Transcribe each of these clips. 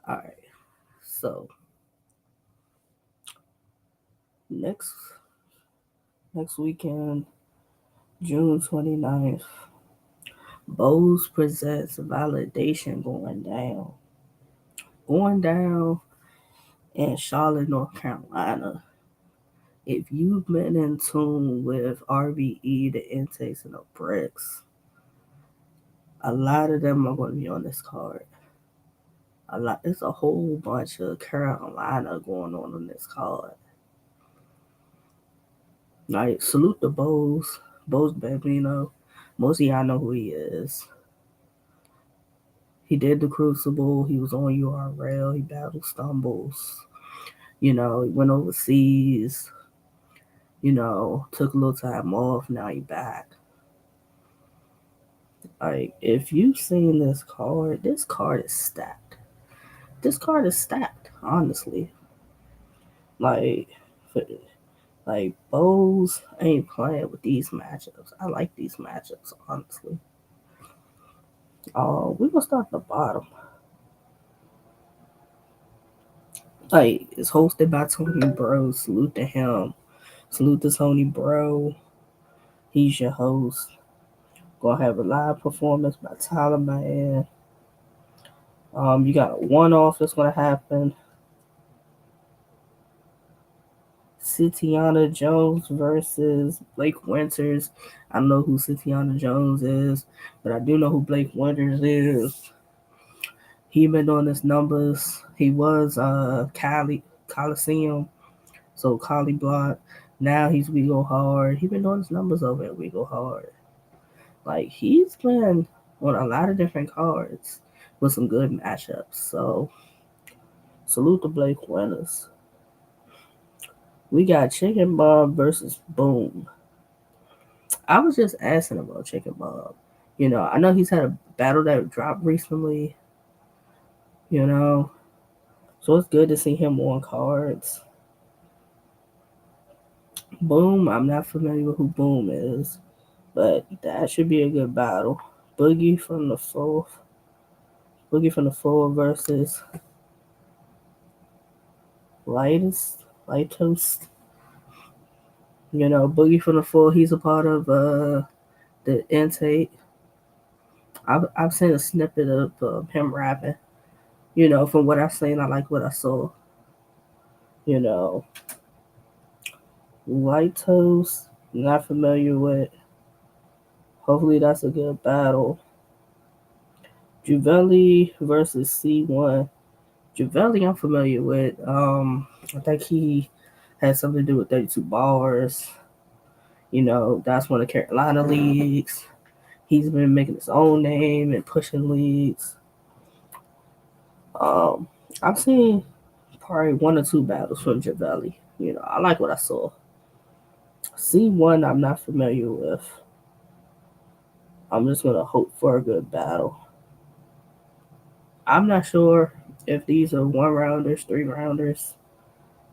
Alright, so next next weekend, June 29th, Boze presents validation going down in Charlotte, North Carolina. If you've been in tune with RVE, the intakes, and the bricks, a lot of them are going to be on this card. It's a whole bunch of Carolina going on this card. Like, salute the Boze Bambino. Most of y'all know who he is. He did the Crucible. He was on URL. He battled Stumbles. He went overseas. Took a little time off. Now he back. Like, if you've seen this card is stacked. This card is stacked, honestly. Like, Boze ain't playing with these matchups. I like these matchups, honestly. We're gonna start at the bottom. Like, it's hosted by Tony Bro. Salute to him. Salute to Tony Bro. He's your host. Gonna have a live performance by Tyler Man. You got a one-off that's gonna happen. Citiana Jones versus Blake Winters. I don't know who Citiana Jones is, but I do know who Blake Winters is. He been doing his numbers. He was Coliseum, so Collie Block. Now he's We Go Hard. He been doing his numbers over at We Go Hard. Like, he's been on a lot of different cards with some good matchups. So salute to Blake Winters. We got Chicken Bob versus Boom. I was just asking about Chicken Bob. I know he's had a battle that dropped recently. You know, so it's good to see him on cards. Boom, I'm not familiar with who Boom is, but that should be a good battle. Boogie from the fourth. Boogie from the four versus Lightest. Lightos. Boogie from the four. He's a part of the intake. I've seen a snippet of him rapping. From what I've seen, I like what I saw. You know, Lightos. Not familiar with. Hopefully that's a good battle. Juvelli versus C1. Juvelli I'm familiar with. I think he had something to do with 32 bars. That's one of the Carolina leagues. He's been making his own name and pushing leagues. Um, I've seen probably one or two battles from Javelli. I like what I saw. C1 I'm not familiar with. I'm just gonna hope for a good battle. I'm not sure if these are one rounders, three rounders,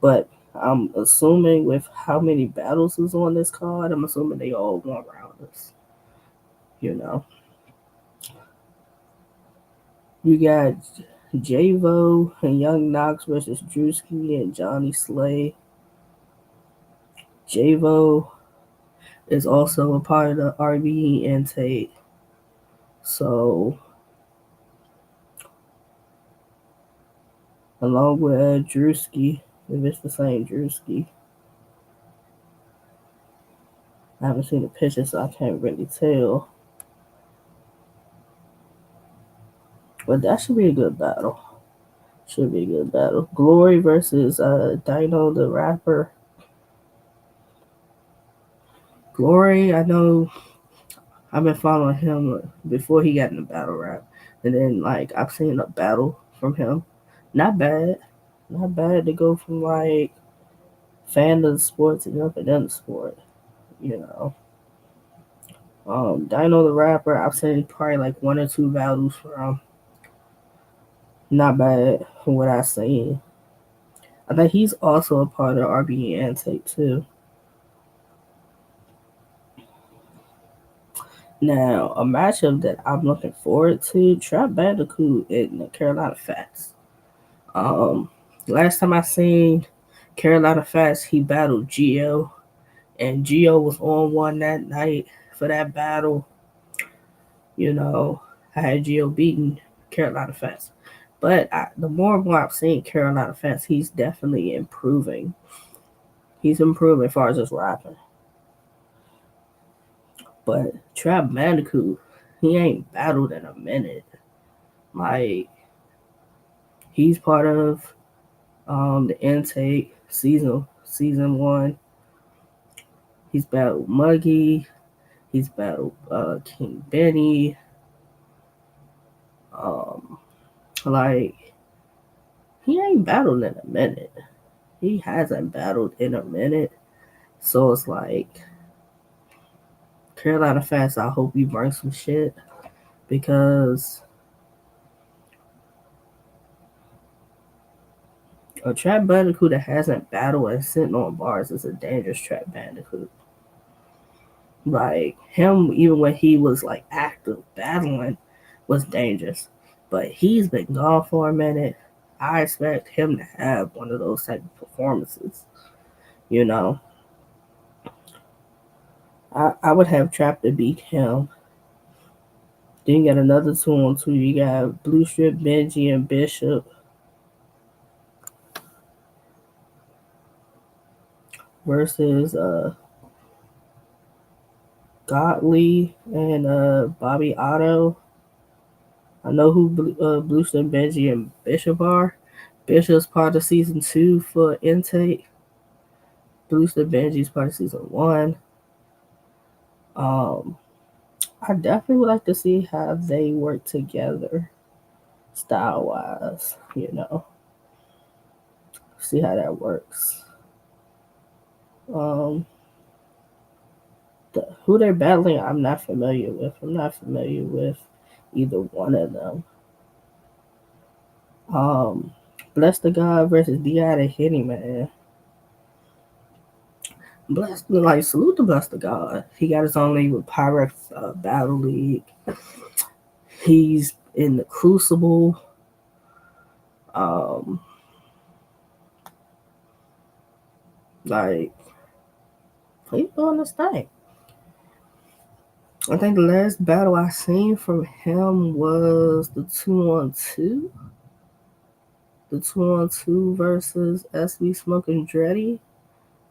but I'm assuming with how many battles is on this card, I'm assuming they all one rounders. You know, you got Javo and Young Knox versus Drewski and Johnny Slay. Javo is also a part of the RBE intake, so along with Drewski, if it's the same Drewski. I haven't seen the picture, so I can't really tell. But that should be a good battle. Should be a good battle. Glory versus Dino the Rapper. Glory, I know I've been following him before he got in the battle rap. And then, like, I've seen a battle from him. Not bad. Not bad to go from, like, fan of the sport to jumping in the sport. You know. Dino the Rapper, I've seen probably like one or two battles from. Not bad from what I've seen. I think he's also a part of RBE Antake too. Now, a matchup that I'm looking forward to: Trap Bandicoot and the Carolina Fats. Um, Last time I seen Carolina Fast, he battled Geo, and Geo was on one that night for that battle. You know, I had Geo beating Carolina Fast. But the more and more I've seen Carolina Fast, he's definitely improving. He's improving as far as his rapping. But Trap Bandicoot, he ain't battled in a minute. Like, he's part of the intake season one. He's battled Muggy. He's battled King Benny. Um, like, he ain't battled in a minute. He hasn't battled in a minute. So it's like, Carolina Fast, I hope you bring some shit because a Trap Bandicoot that hasn't battled and sitting on bars is a dangerous Trap Bandicoot. Like him, even when he was like active battling, was dangerous. But he's been gone for a minute. I expect him to have one of those type of performances. You know, I would have Trap to beat him. Then you got another 2-on-2. You got Blue Strip, Benji, and Bishop versus Godly and Bobby Otto. I know who Blue Strip, Benji, and Bishop are. Bishop's part of season 2 for intake. Blue Strip, Benji's part of season 1. Um, I definitely would like to see how they work together, style wise. You know, see how that works. Um, who they're battling, I'm not familiar with. I'm not familiar with either one of them. Um, Bless the God versus D.I. the Hitting Man. Bless, like, salute to Bless the God. He got his own league with Pyrex Battle League. He's in the Crucible. Um, like, he's doing this thing. I think the last battle I seen from him was the 2-on-2. The 2-on-2 versus SB Smoking Dreddy.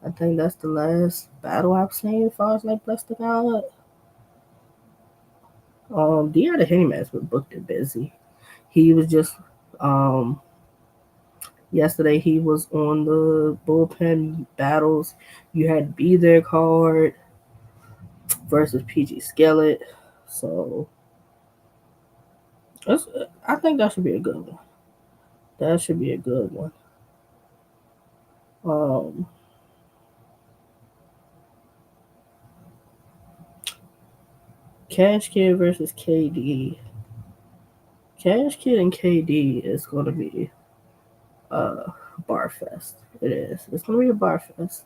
I think that's the last battle I've seen as far as like Bless the God. D.I. the Hitting Man's been booked and busy. He was just um yesterday he was on the bullpen battles. You had Be There card versus PG Skillet. So that's, I think that should be a good one. That should be a good one. Um, Cash Kid versus KD. Cash Kid and KD is going to be a bar fest. It is. It's going to be a bar fest.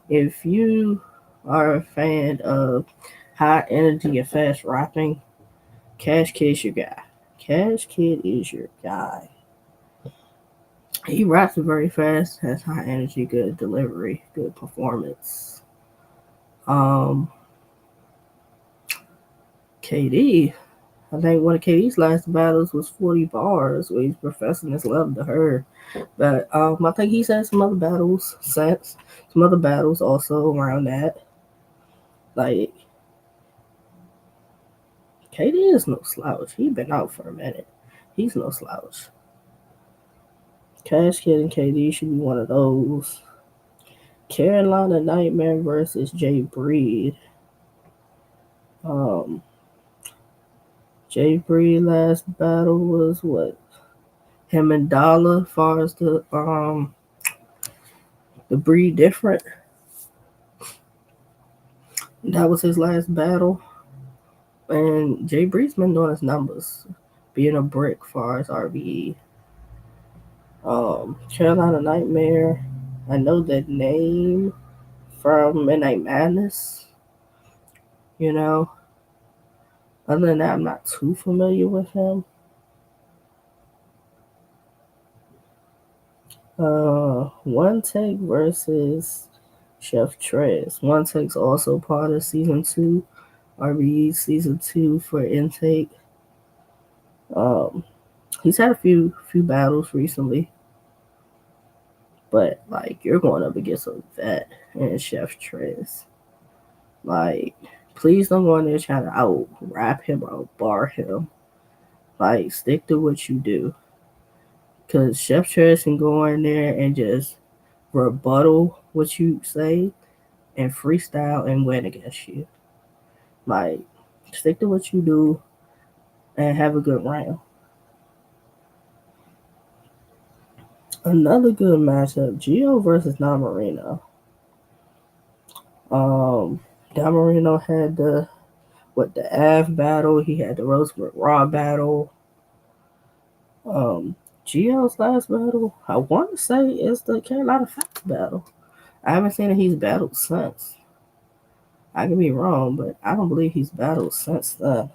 If you are a fan of high energy and fast rapping, Cash Kid's your guy. Cash Kid is your guy. He raps very fast, has high energy, good delivery, good performance. Um, KD, I think one of KD's last battles was 40 bars, where he's professing his love to her. But I think he's had some other battles since, some other battles also around that. Like, KD is no slouch. He's been out for a minute. He's no slouch. Cash Kid and KD should be one of those. Carolina Nightmare versus Jay Breed. Um, Jay Breed last battle was what? Him and Dollar, as far as the breed different. That was his last battle. And Jay Breed's been doing his numbers, being a brick as far as RBE. Carolina Nightmare, I know that name from Midnight Madness. You know, other than that, I'm not too familiar with him. One Take versus Chef Trez. One Take's also part of season two, RBE season two for Intake. Um, he's had a few battles recently, but like you're going up against a vet and Chef Trez. Like, please don't go in there trying to out rap him or out bar him. Like, stick to what you do. Cause Chef Trez can go in there and just rebuttal what you say and freestyle and win against you. Like, stick to what you do and have a good round. Another good matchup: Gio versus Don Marino. Um, Don Marino had the Av battle. He had the Rosewood Raw battle. Um, Gio's last battle, I want to say, is the Carolina Facts battle. I haven't seen that he's battled since. I could be wrong, but I don't believe he's battled since then.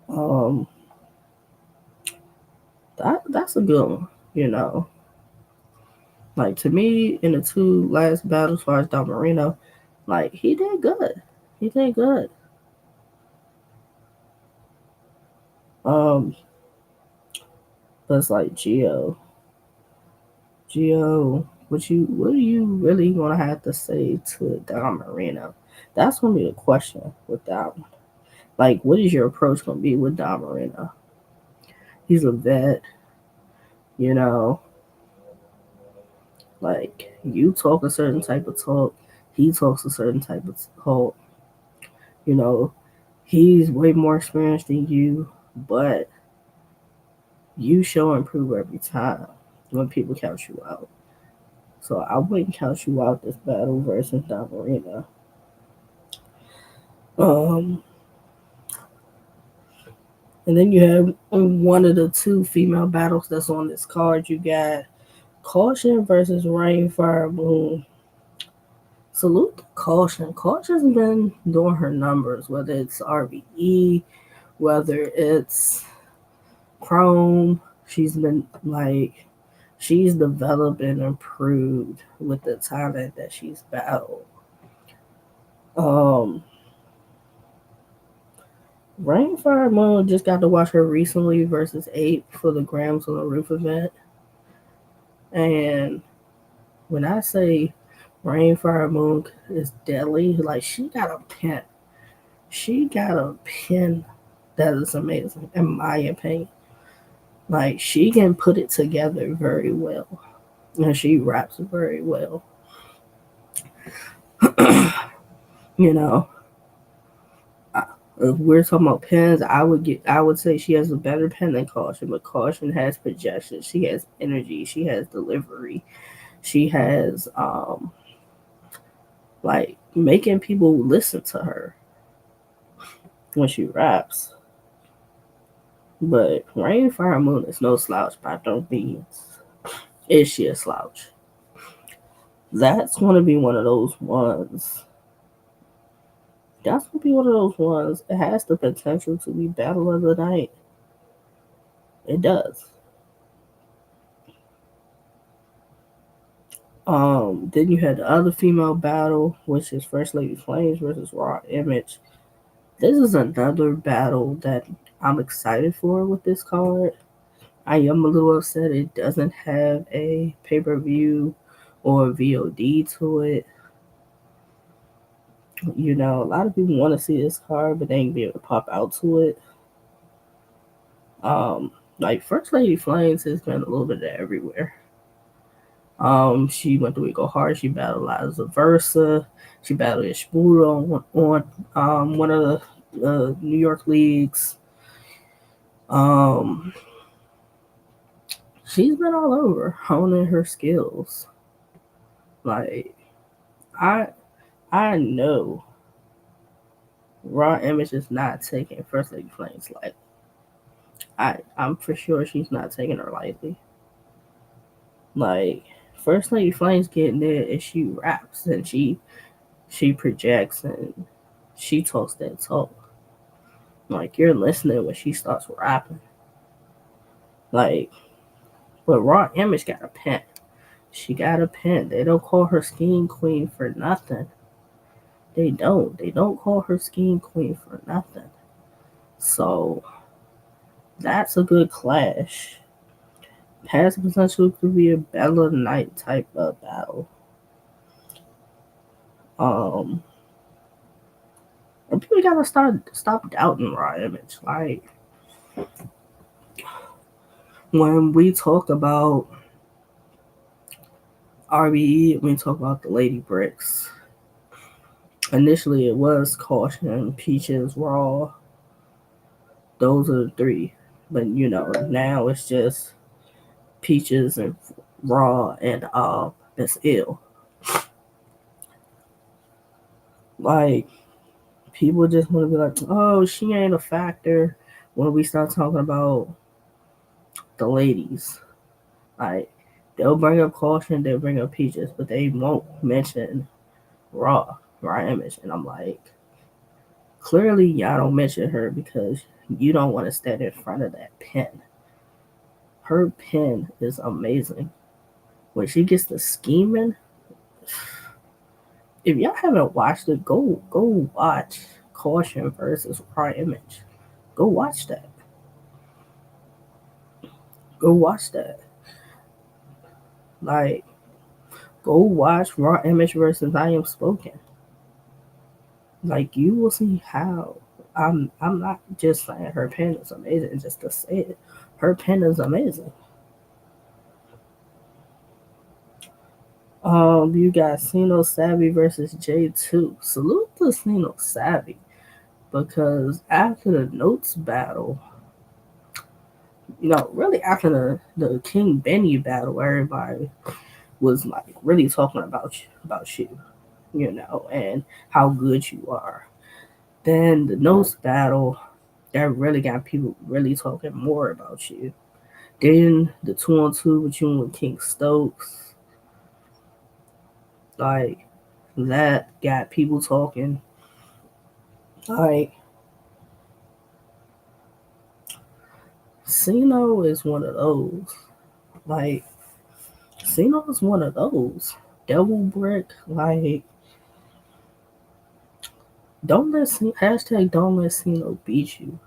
Um, that's a good one. You know, like to me, in the two last battles, as far as Don Marino, like he did good. He did good. Um, but it's like Gio, what do you really gonna have to say to Don Marino? That's gonna be the question with that one. Like, what is your approach gonna be with Don Marino? He's a vet, you know. Like you talk a certain type of talk, he talks a certain type of talk. You know, he's way more experienced than you, but you show and prove every time when people count you out. So I wouldn't count you out this battle versus Don Marino. Um, and then you have one of the two female battles that's on this card. You got Caution versus Rainfire Moon. Salute to Caution. Caution's been doing her numbers, whether it's RBE, whether it's Chrome. She's been like, she's developed and improved with the talent that she's battled. Um, Rainfire Moon just got to watch her recently versus Ape for the Grams on the Roof event. And when I say Rainfire Moon is deadly, like she got a pin. She got a pin that is amazing, in my opinion. Like she can put it together very well. And she raps very well. You know, if we're talking about pens, I would say she has a better pen than Caution, but Caution has projection, she has energy, she has delivery, she has like making people listen to her when she raps. But Rainfire Moon is no slouch by no means. Is she a slouch? That's gonna be one of those ones. That's gonna be one of those ones. It has the potential to be battle of the night. It does. Then you had the other female battle, which is First Lady Flames versus Raw Image. This is another battle that I'm excited for with this card. I am a little upset it doesn't have a pay per view or VOD to it. You know, a lot of people want to see this card, but they ain't be able to pop out to it. Um, like First Lady Flames has been a little bit everywhere. She went to We Go Hard. She battled Liza Versa. She battled Ishimura on one of the New York leagues. Um, she's been all over honing her skills. Like I I know Raw Image is not taking First Lady Flames lightly. I'm for sure she's not taking her lightly. Like First Lady Flames getting there and she raps and she projects and she talks that talk. Like you're listening when she starts rapping. Like, but Raw Image got a pin. She got a pin. They don't call her Scheme Queen for nothing. They don't. They don't call her Scheme Queen for nothing. So that's a good clash. Has the potential to be a Bella Knight type of battle. Um, and people gotta stop doubting Raw Image. Like when we talk about RBE, we talk about the Lady Bricks. Initially, it was Caution, Peaches, Raw. Those are the three. But now it's just Peaches and Raw and Miss Ill. Like people just want to be like, oh, she ain't a factor when we start talking about the ladies. Like they'll bring up Caution, they'll bring up Peaches, but they won't mention Raw Image, and I'm like, clearly y'all don't mention her because you don't want to stand in front of that pen. Her pen is amazing. When she gets to scheming, if y'all haven't watched it, go watch Caution versus Raw Image. Go watch that. Go watch that. Like, go watch Raw Image versus I Am Spoken. Like, you will see how. I'm not just saying her pen is amazing just to say it. Her pen is amazing. You got Sino Savvy versus J2. Salute to Sino Savvy because after the notes battle, really after the King Benny battle, everybody was like really talking about you, and how good you are. Then the notes battle, that really got people really talking more about you. Then the 2-on-2 with you and King Stokes, like that got people talking. Like Sino is one of those. Like Sino is one of those. Devil Brick, like don't let don't let Sino beat you.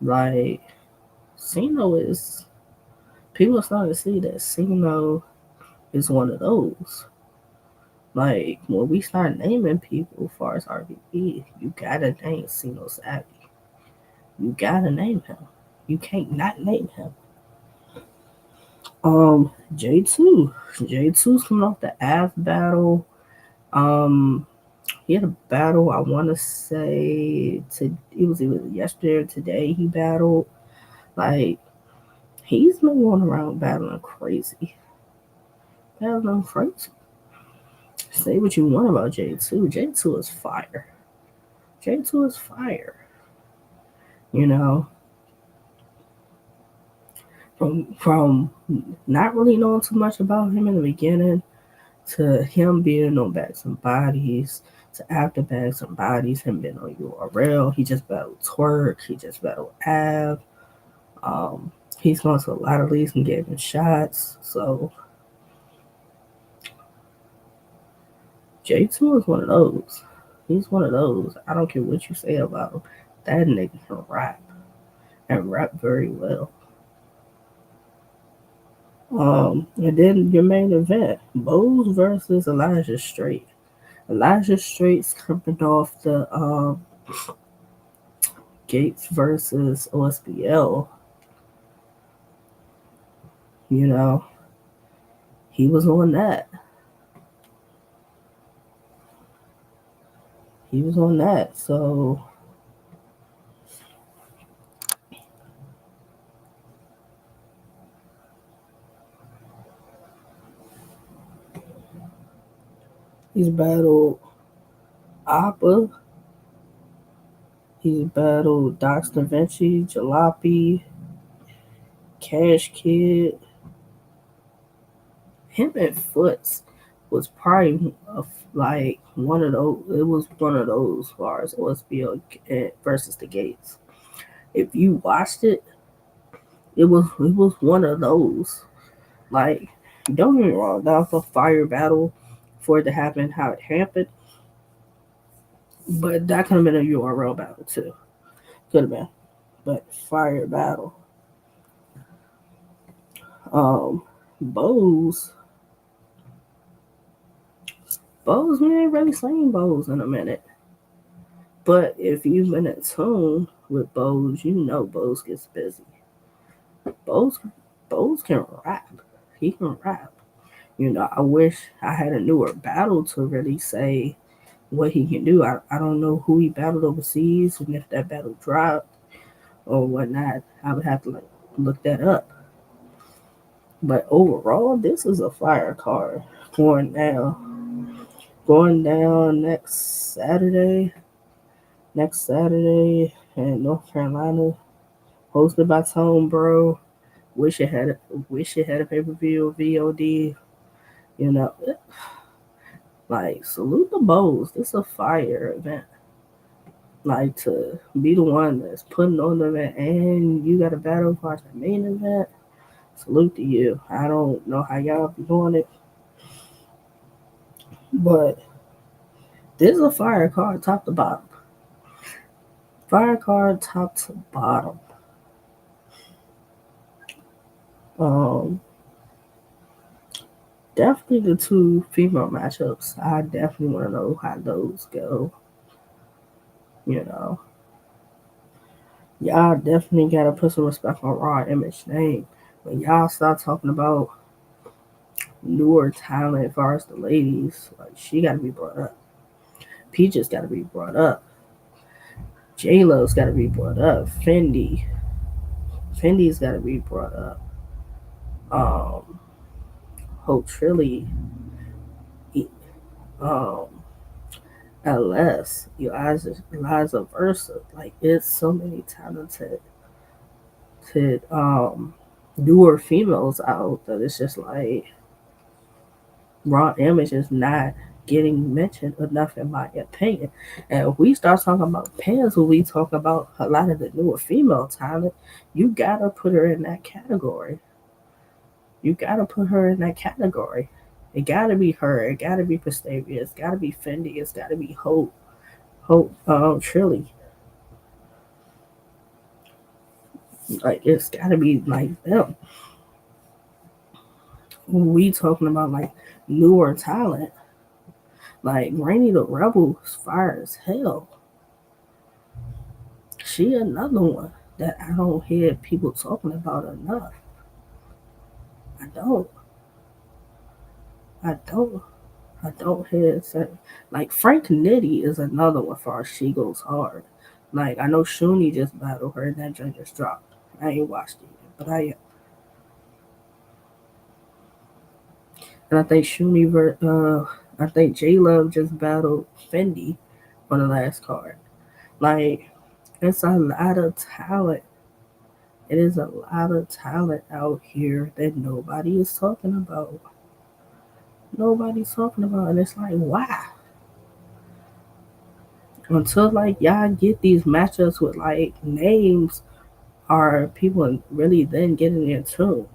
Like Sino is people are starting to see that Sino is one of those. Like when we start naming people as far as RVP, you gotta name Sino Savvy. You gotta name him. You can't not name him. J2. J2's coming off the Av battle. Um he had a battle, I wanna say it was either yesterday or today he battled. Like he's been going around battling crazy. Battling crazy. Say what you want about J2. J2 is fire. J2 is fire. You know, from not really knowing too much about him in the beginning to him being on Bags and Bodies to after Bags and Bodies, him being on URL. He just battled Twerk. He just battled Av. Um, he's gone to a lot of leagues and gave him shots. So J2 is one of those. He's one of those. I don't care what you say about him. That nigga can rap and rap very well. And then your main event, Boze versus Elijah Straight. Elijah Straight's coming off the Gates versus OSBL. You know, he was on that. He was on that. So he's battled Appa. He's battled Dox Da Vinci, Jalopy, Cash Kid. Him and Foots was probably like one of those. It was one of those as far as OSBL versus the Gates. If you watched it, it was one of those. Like, don't get me wrong, that was a fire battle for it to happen how it happened, but that could have been a URL battle too. Could have been, but fire battle. Um, Boze, Boze, we ain't really seen Boze in a minute. But if you've been in tune with Boze, you know Boze gets busy. Boze, Boze can rap. He can rap. I wish I had a newer battle to really say what he can do. I don't know who he battled overseas and if that battle dropped or whatnot. I would have to look that up. But overall, this is a fire card going down. Going down next Saturday in North Carolina, hosted by Tone Bro. Wish it had a pay-per-view VOD. You know, like salute the Bows. This is a fire event. Like to be the one that's putting on the event and you got a battle for the main event. Salute to you. I don't know how y'all be doing it, but this is a fire card top to bottom. Fire card top to bottom. Um, Definitely the two female matchups. I definitely want to know how those go. You know, y'all definitely gotta put some respect on Raw Image name. When y'all start talking about newer talent as far as the ladies, like she gotta be brought up. Peaches gotta be brought up. J Lo's gotta be brought up. Fendi's gotta be brought up. Um, Hope Trilly, um, LS, Eliza Versa. Like it's so many talented newer females out that it's just like Raw Image is not getting mentioned enough in my opinion. And if we start talking about pins, when we talk about a lot of the newer female talent, you gotta put her in that category. You gotta put her in that category. It gotta be her. It gotta be Prestavia. It's gotta be Fendi. It's gotta be Hope. Trilly. Like it's gotta be like them. When we talking about like newer talent, like Rainy the Rebel is fire as hell. She another one that I don't hear people talking about enough. I don't. I don't. I don't hear it say like Frank Nitty is another one for she goes hard. Like I know Shuni just battled her and that joint just dropped. I ain't watched it yet, but I and I think I think J Love just battled Fendi on the last card. Like it's a lot of talent. It is a lot of talent out here that nobody is talking about. Nobody's talking about, and it's like why? Until like y'all get these matchups with like names, are people really then getting in tune?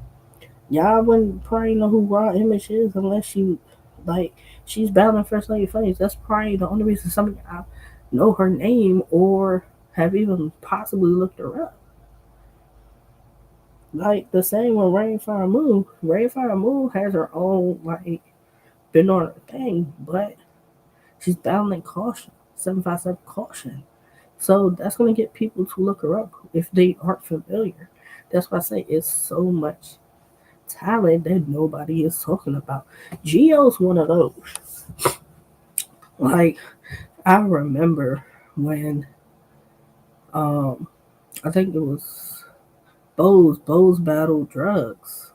Y'all wouldn't probably know who Raw Image is unless you like she's battling First Lady Flames. That's probably the only reason some of y'all know her name or have even possibly looked her up. Like the same with Rainfire Moon. Rainfire Moon has her own like been on her thing, but she's battling caution, 757 caution. So that's gonna get people to look her up if they aren't familiar. That's why I say it's so much talent that nobody is talking about. Geo's one of those. Like I remember when I think it was Boze battled drugs.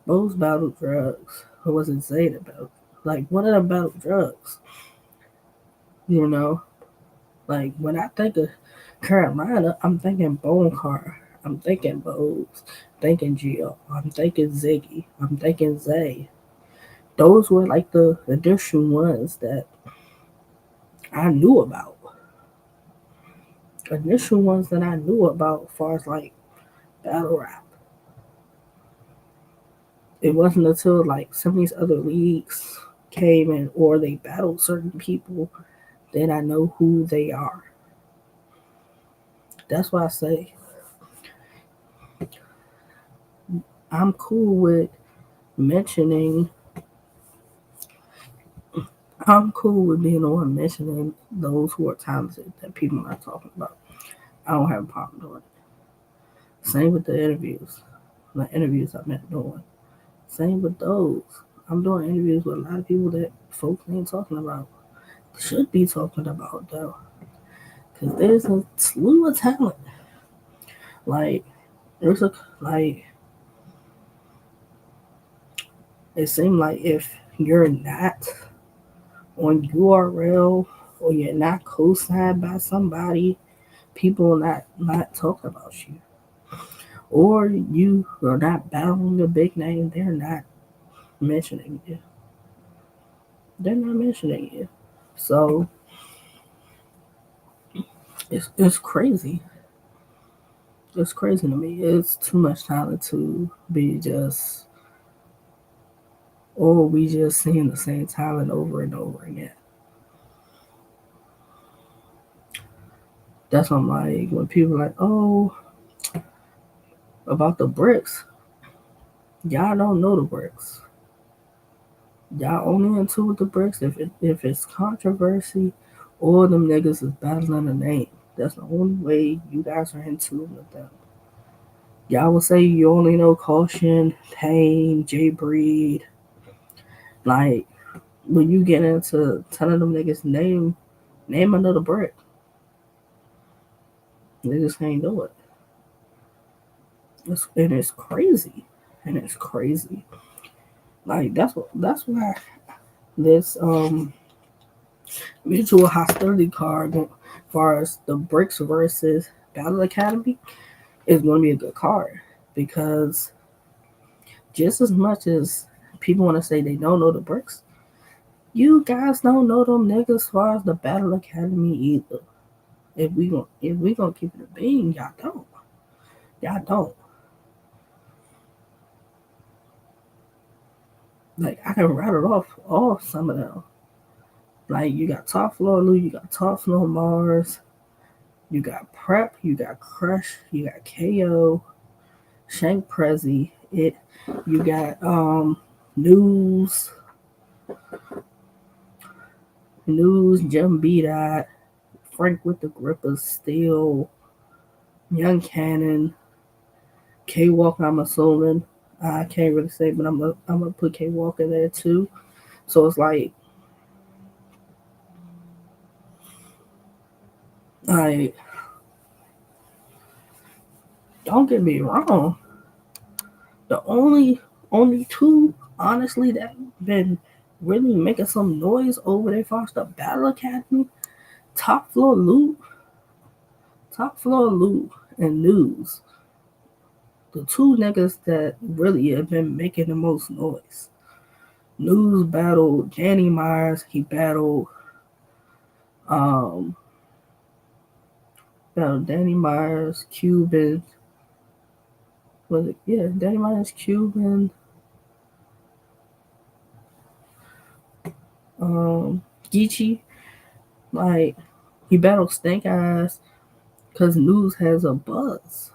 Boze battled drugs. Or was it Zeta battled? Like one of them battled drugs. You know? Like when I think of Carolina, I'm thinking Bone Car. I'm thinking Boze. Thinking Geo. I'm thinking Ziggy. I'm thinking Zay. Those were like the initial ones that I knew about. Initial ones that I knew about as far as like battle rap. It wasn't until like some of these other leagues came in or they battled certain people that I know who they are. That's why I say I'm cool with mentioning. I'm cool with being the one mentioning those who are talented that people are not talking about. I don't have a problem doing it. Same with the interviews. The interviews I've been doing. Same with those. I'm doing interviews with a lot of people that folks ain't talking about. Should be talking about though. Because there's a slew of talent. Like, there's a, like, it seemed like if you're not on URL or you're not co-signed by somebody, people not talking about you. Or you are not battling a big name, they're not mentioning you. They're not mentioning you. So it's crazy. It's crazy to me. It's too much talent to be just, or we just seeing the same talent over and over again. That's what I'm like when people are like, oh, about the bricks. Y'all don't know the bricks. Y'all only into with the bricks if it's controversy or them niggas is battling a name. That's the only way you guys are into with them. Y'all will say you only know Caution, Pain, J Breed. Like when you get into telling them niggas name another brick. They just can't do it. And it's crazy. And it's crazy. Like that's why this mutual hostility card as far as the bricks versus Battle Academy is going to be a good card because just as much as people want to say they don't know the bricks, you guys don't know them niggas as far as the Battle Academy either. If we gonna keep it a bean, y'all don't. Like I can rattle off some of them. Like you got Top Floor Lou, you got Top Floor Mars, you got Prep, you got Crush, you got KO, Shank Prezi, it you got News, Jim B Dot, Frank with the Grippers, Steel, Young Cannon, K Walk, I'm assuming. I can't really say, but I'm gonna put K Walk in there too. So it's like don't get me wrong. The only two honestly that been really making some noise over there for the Battle Academy, Top Floor Loot, and News. The two niggas that really have been making the most noise. News battled Danny Myers. He um battled Danny Myers, Cuban. Was it Danny Myers, Cuban, Geechee. Like he battled Snake Eyes because News has a buzz.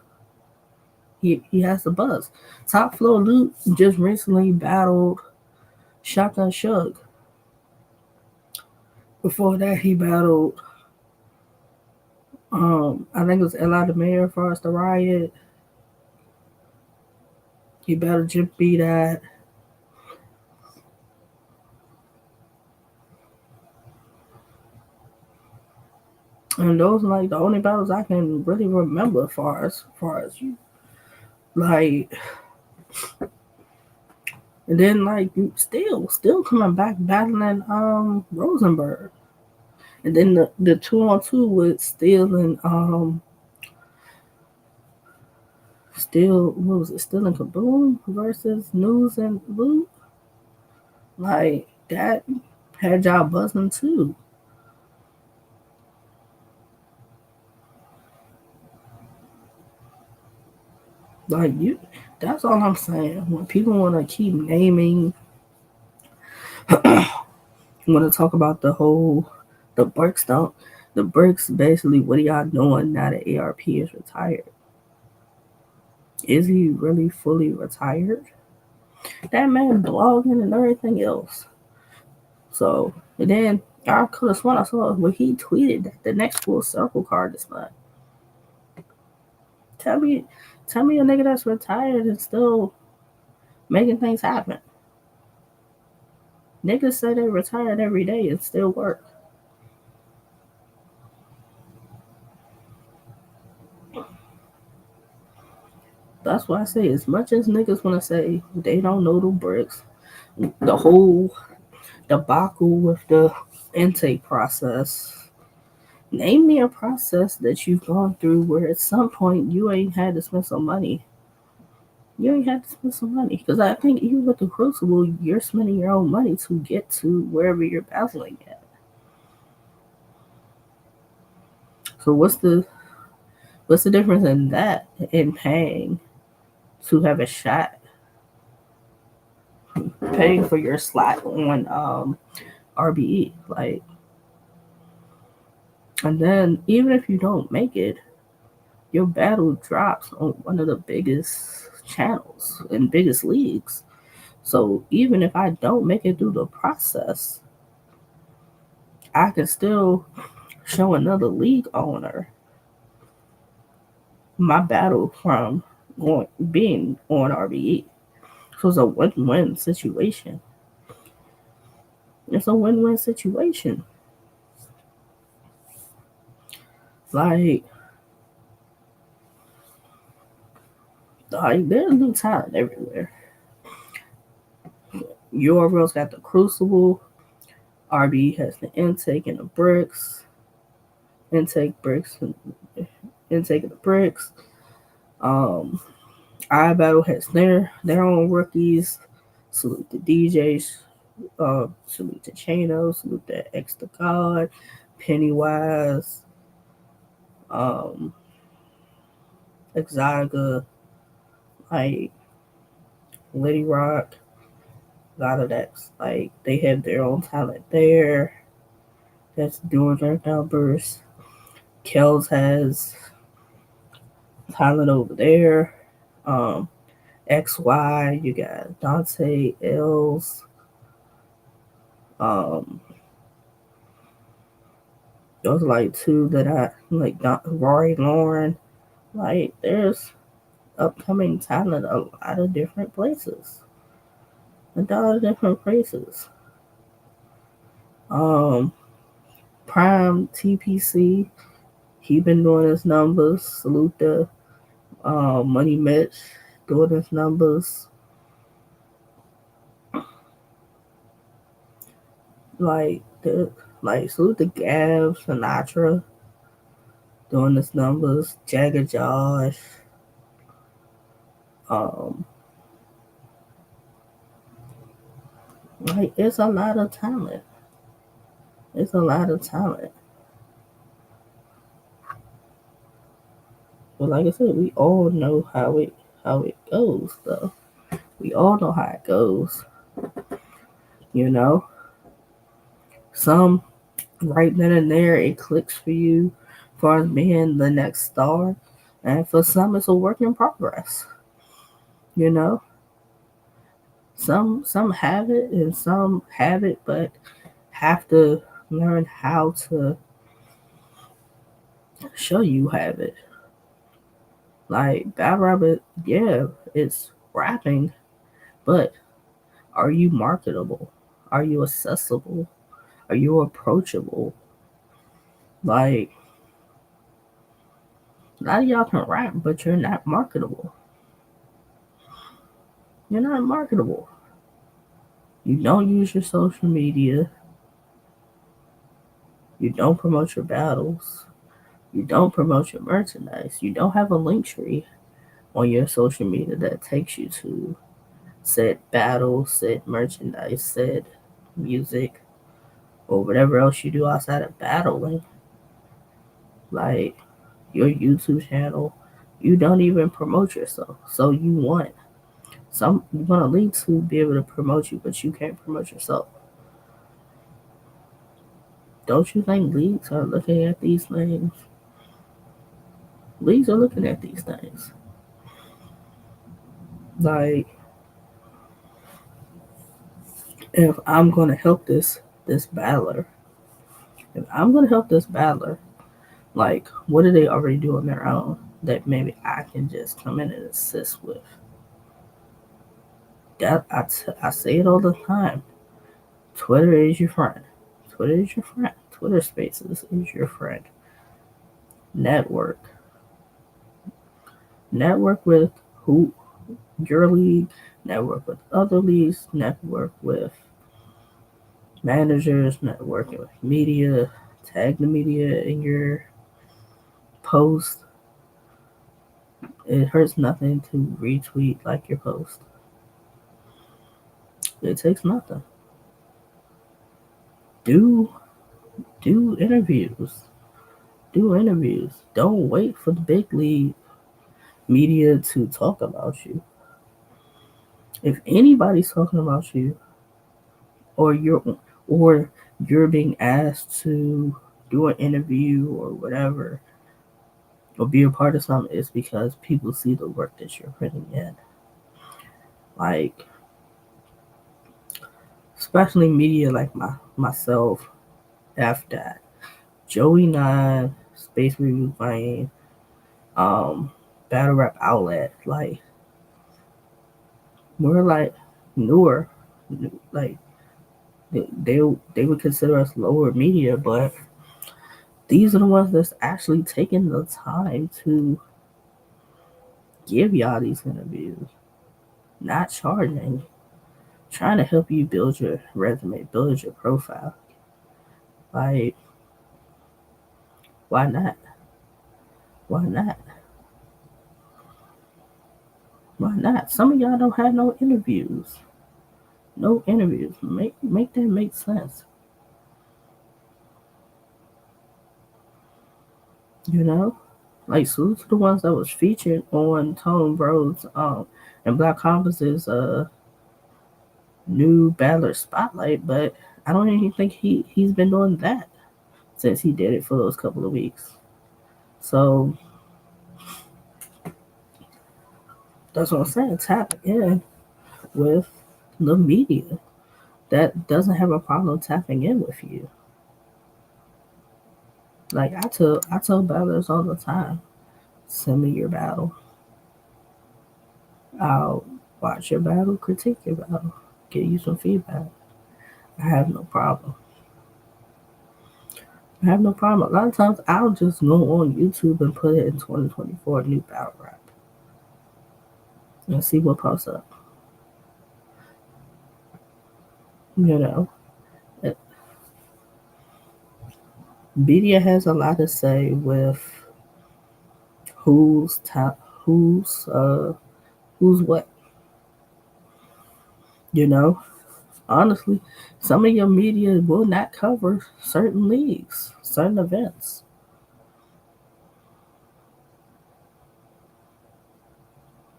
He has a buzz. Top Floor Loot just recently battled Shotgun Shug. Before that, he battled I think it was Eli the Mayor for us the Riot. He battled Jim B that. And those are like the only battles I can really remember far as you like. And then like still coming back battling Rosenberg. And then the 2-on-2 with Steel and Still, what was it? Still in Kaboom versus News and Blue. Like that had y'all buzzing too. Like you, that's all I'm saying. When people want to keep naming, want to talk about the Burks don't. The Burks basically, what are y'all doing now that ARP is retired? Is he really fully retired? That man blogging and everything else. So, and then I could have sworn I saw when he tweeted that the next full circle card is not. Tell me, tell me a nigga that's retired and still making things happen. Niggas say they retired every day and still work. That's why I say, as much as niggas want to say they don't know the bricks, the whole debacle with the intake process. Name me a process that you've gone through where at some point you ain't had to spend some money. You ain't had to spend some money. Because I think even with the Crucible, you're spending your own money to get to wherever you're battling at. So what's the difference in that and paying to have a shot, paying for your slot on RBE? Like, and then even if you don't make it, your battle drops on one of the biggest channels and biggest leagues. So even if I don't make it through the process, I can still show another league owner my battle from being on RBE. So it's a win-win situation. It's a win-win situation. Like, there's new talent everywhere. URL's got the Crucible. RBE has the intake and the bricks. Intake bricks and intake of the bricks. Um, iBattle has their own rookies. Salute the DJs. Salute to Chano. Salute to X the God. Pennywise. Um, Exotica. Like Liddy Rock. A lot of that's like they have their own talent there. That's doing their numbers. Kells has talent over there. Um, XY, you got Dante Els, um, those are like two that I like. Rory Lauren, like there's upcoming talent a lot of different places, a lot of different places. Um, Prime TPC, he been doing his numbers. Salute the Money Mitch doing his numbers. Like the salute the Gav Sinatra doing his numbers. Jagger Josh. Um, like it's a lot of talent. It's a lot of talent. But like I said, we all know how it goes though. We all know how it goes. You know? Some right then and there it clicks for you as far as being the next star. And for some it's a work in progress. You know? Some have it and some have it but have to learn how to show you have it. Like Battle Rabbit, yeah, it's rapping, but are you marketable? Are you accessible? Are you approachable? Like a lot of y'all can rap, but you're not marketable. You're not marketable. You don't use your social media. You don't promote your battles. You don't promote your merchandise. You don't have a link tree on your social media that takes you to said battle, said merchandise, said music, or whatever else you do outside of battling. Like your YouTube channel You don't even promote yourself. So you want a league to be able to promote you, but you can't promote yourself. Don't you think leagues are looking at these things? Leagues are looking at these things. Like, if I'm gonna help this battler, if I'm gonna help this battler, like, what do they already do on their own that maybe I can just come in and assist with? That I say it all the time. Twitter is your friend. Twitter is your friend. Twitter Spaces is your friend. Network. Network with who your league. Network with other leagues. Network with managers. Networking with media. Tag the media in your post. It hurts nothing to retweet like your post. It takes nothing. Do do interviews. Do interviews. Don't wait for the big league media to talk about you. If anybody's talking about you, or you're being asked to do an interview or whatever, or be a part of something, it's because people see the work that you're putting in. Like, especially media like myself, F that. Joey Nine, Space Review Lane, um, Battle Rap Outlet, like, we're like newer, like they they would consider us lower media, but these are the ones that's actually taking the time to give y'all these interviews, not charging, trying to help you build your resume, build your profile. Like, why not? Why not? Why not? Some of y'all don't have no interviews. No interviews. Make that make sense. You know? Like, salute to the ones that was featured on Tone Bros and Black Compass's new Battler Spotlight, but I don't even think he's been doing that since he did it for those couple of weeks. So that's what I'm saying. Tap in with the media that doesn't have a problem tapping in with you. Like, I tell battlers all the time, send me your battle. I'll watch your battle, critique your battle, give you some feedback. I have no problem. I have no problem. A lot of times I'll just go on YouTube and put it in 2024 new battle rap and see what pops up. You know, media has a lot to say with who's top, who's what. You know, honestly, some of your media will not cover certain leagues, certain events.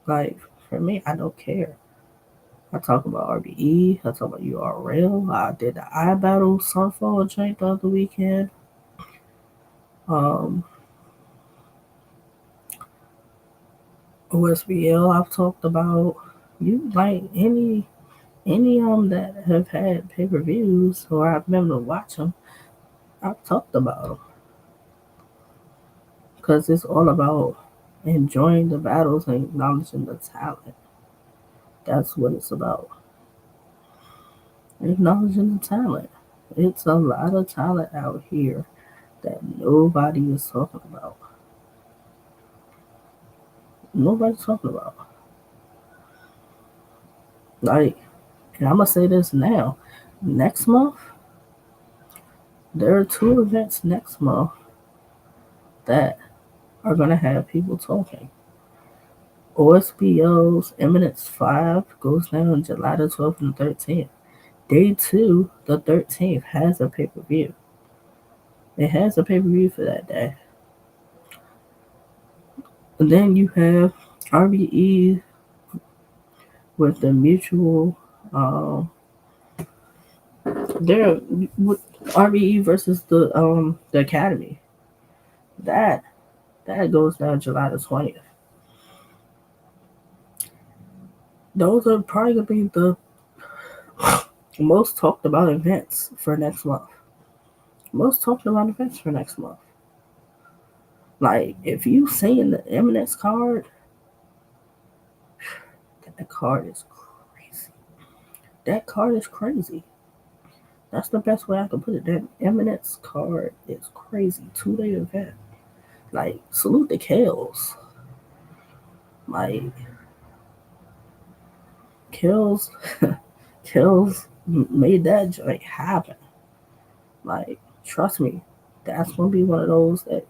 Like, for me, I don't care. I talk about RBE. I talk about URL. I did the I Battle Sunfall joint the other weekend. Um, OSBL. I've talked about you like any that have had pay per views or I've been able to watch them. I've talked about them because it's all about enjoying the battles and acknowledging the talent. That's what it's about. Acknowledging the talent. It's a lot of talent out here that nobody is talking about. Nobody's talking about. Like, and I'm gonna say this now. Next month, there are two events next month that are gonna have people talking. OSBO's Eminence 5 goes down July the 12th and 13th. Day 2, the 13th, has a pay per view. It has a pay per view for that day. And then you have RBE with the mutual. There with RBE versus the Academy. That that goes down July the 20th. Those are probably gonna be the most talked about events for next month. Most talked about events for next month. Like if you seen the Eminence card, that card is crazy. That card is crazy. That's the best way I can put it. That Eminence card is crazy. 2-day event. Like salute the Kales. Like Kills, Kills made that joint happen. Like, trust me, that's gonna be one of those that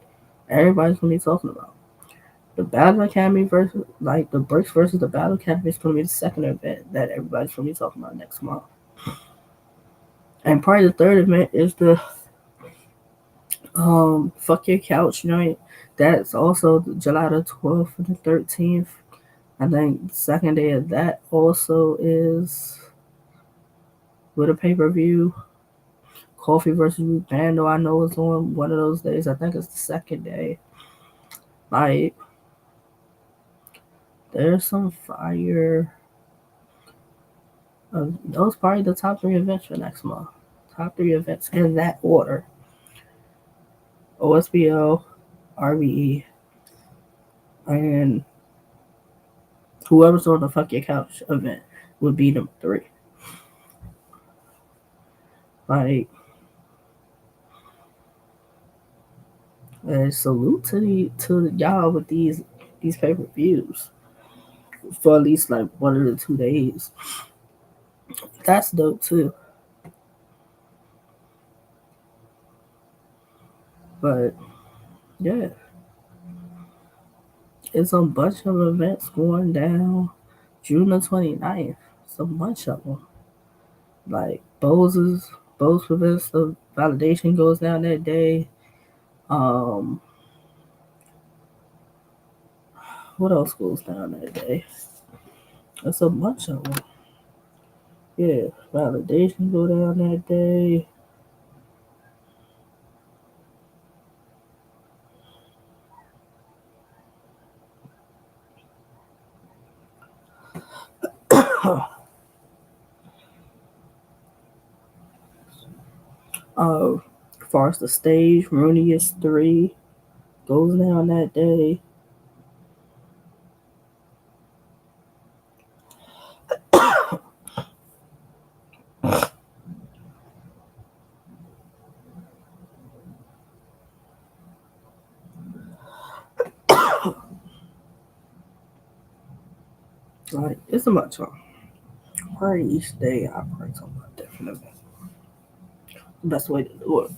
everybody's gonna be talking about. The Battle Academy versus, like, the Bricks versus the Battle Academy is gonna be the second event that everybody's gonna be talking about next month. And probably the third event is the Fuck Your Couch joint. That's also July the 12th and the 13th. I think the second day of that also is with a pay per view. Coffee versus Ruth Bando, I know it's on one of those days. I think it's the second day. Like, there's some fire. Those probably the top 3 events for next month. Top 3 events in that order: OSBL, RBE, and whoever's on the Fuck Your Couch event would be number 3. Like, salute to y'all with these pay per views for at least like 1 or 2 days. That's dope too. But yeah, it's a bunch of events going down June the 29th. It's a bunch of them. Like Boze events, the validation goes down that day. Um, what else goes down that day? It's a bunch of them. Yeah, validation go down that day. uh, as far as the stage, Rooney is 3 goes down that day. Like, it's a bunch of them. Probably each day I pray something different event. The best way to do it.